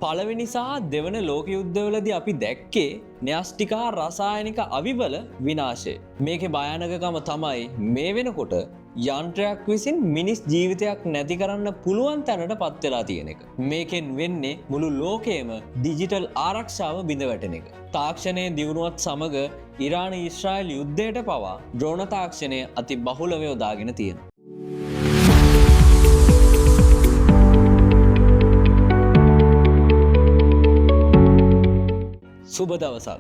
පළවෙනි සහ දෙවන ලෝක යුද්ධවලදී අපි දැක්කේ න්‍යෂ්ටිකා රසායනික අවිවල විනාශය. මේකේ භයානකකම තමයි මේ වෙනකොට යන්ත්‍රයක් විසින් මිනිස් ජීවිතයක් නැති කරන්න පුළුවන් තැනට පත් වෙලා තියෙන එක. මේකෙන් වෙන්නේ මුළු ලෝකයේම ඩිජිටල් ආරක්ෂාව බිඳ වැටෙන එක. තාක්ෂණයේ දියුණුවත් සමග ඉරාන ඊශ්‍රායල් යුද්ධයට පවා ඩ්‍රෝන තාක්ෂණය අති බහුලව යොදාගෙන තියෙනවා. සුබ දවසක්.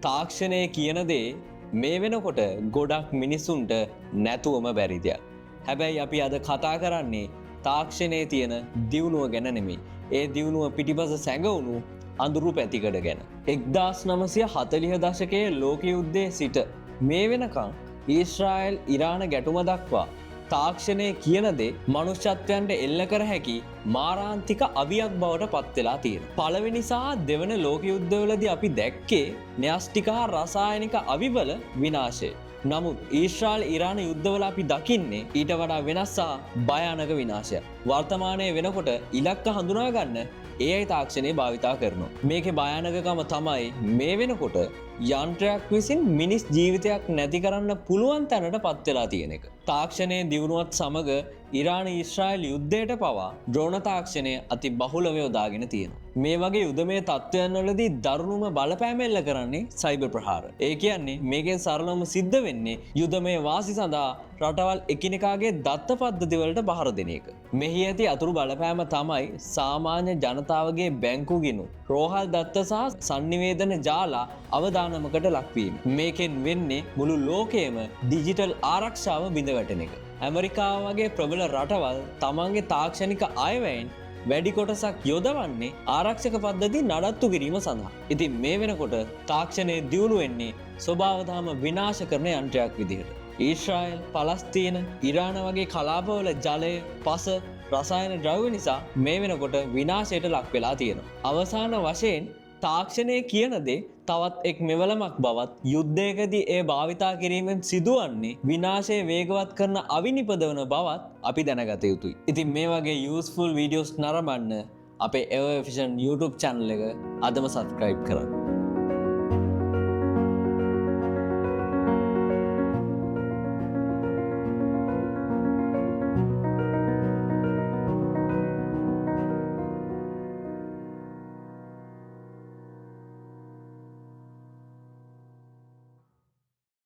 තාක්ෂණය කියන දේ මේ වෙනකොට ගොඩක් මිනිසුන්ට නැතුවම බැරි දෙයක්. හැබැයි අපි අද කතා කරන්නේ තාක්ෂණයේ තියෙන දියුණුව ගැන නෙමෙයි. ඒ දියුණුව පිටිපස සැඟවුණු අඳුරු පැතිකඩ ගැන. 1940 දශකයේ ලෝක යුද්ධයේ සිට මේ වෙනකන් ඊශ්‍රායල් ඉරාන ගැටුම දක්වා තාක්ෂණය කියන දේ මනුෂ්‍යත්වයන්ට එල්ල කර හැකි මාරාන්තික අවියක් බවට පත් වෙලා තියෙනවා. පළවෙනි සහ දෙවන ලෝක යුද්ධවලදී අපි දැක්කේ න්‍යෂ්ටිකා රසායනික අවිවල විනාශය. නමුත් ඊශ්‍රායල් ඉරාන යුද්ධවල අපි දකින්නේ ඊට වඩා වෙනස් සහ භයානක විනාශයක්. වර්තමානයේ වෙනකොට ඉලක්ක හඳුනා ගන්න AI තාක්ෂණය භාවිතා කරනවා. මේකේ භයානකකම තමයි මේ වෙනකොට යන්ත්‍රයක් විසින් මිනිස් ජීවිතයක් නැති කරන්න පුළුවන් තැනට පත් වෙලා තියෙන එක. තාක්ෂණයේ දියුණුවත් සමග ඉරාන ඊශ්‍රායල් යුද්ධයට පවා ඩ්‍රෝන තාක්ෂණය අති බහුලව යොදාගෙන තියෙනවා. මේ වගේ යුදමය තත්ත්වයන් වලදී දරුණුම බලපෑම එල්ල කරන්නේ සයිබර් ප්‍රහාර. ඒ කියන්නේ මේකෙන් සරලවම සිද්ධ වෙන්නේ යුදමය වාසි සඳහා රටවල් එකිනෙකාගේ දත්ත පද්ධති වලට පහර දෙන එක. මෙහි ඇති අතුරු බලපෑම තමයි සාමාන්‍ය ජනතාවගේ බැංකු ගිණුම්, රෝහල් දත්ත සහ sannivedana ජාලා අවදානමකට ලක්වීම. මේකෙන් වෙන්නේ මුළු ලෝකයේම ඩිජිටල් ආරක්ෂාව බිඳ වැටෙන එක. ඇමරිකාව වගේ ප්‍රබල රටවල් තමන්ගේ තාක්ෂණික අයවැයෙන් වැඩි කොටසක් යොදවන්නේ ආරක්ෂක පද්ධති නඩත්තු කිරීම සඳහා. ඉතින් මේ වෙනකොට තාක්ෂණය දියුණු වෙන්නේ ස්වභාවධර්ම විනාශ කරන යන්ත්‍රයක් විදිහට. ඊශ්‍රායල්, පලස්තීන, ඉරාන වගේ කලාපවල ජලය, පස, රසායන ද්‍රව්‍ය නිසා මේ වෙනකොට විනාශයට ලක් වෙලා තියෙනවා. අවසාන වශයෙන් තාක්ෂණය කියන දේ තවත් එක් මෙවලමක් බවත් යුද්ධයකදී ඒ භාවිතා කිරීමෙන් සිදුවන්නේ විනාශය වේගවත් කරන අවිනිපදවන බවත් අපි දැනගත යුතුයි. ඉතින් මේ වගේ යූස්ෆුල් වීඩියෝස් නරඹන්න අපේ එවර්විෂන් YouTube channel එක අදම subscribe කරන්න.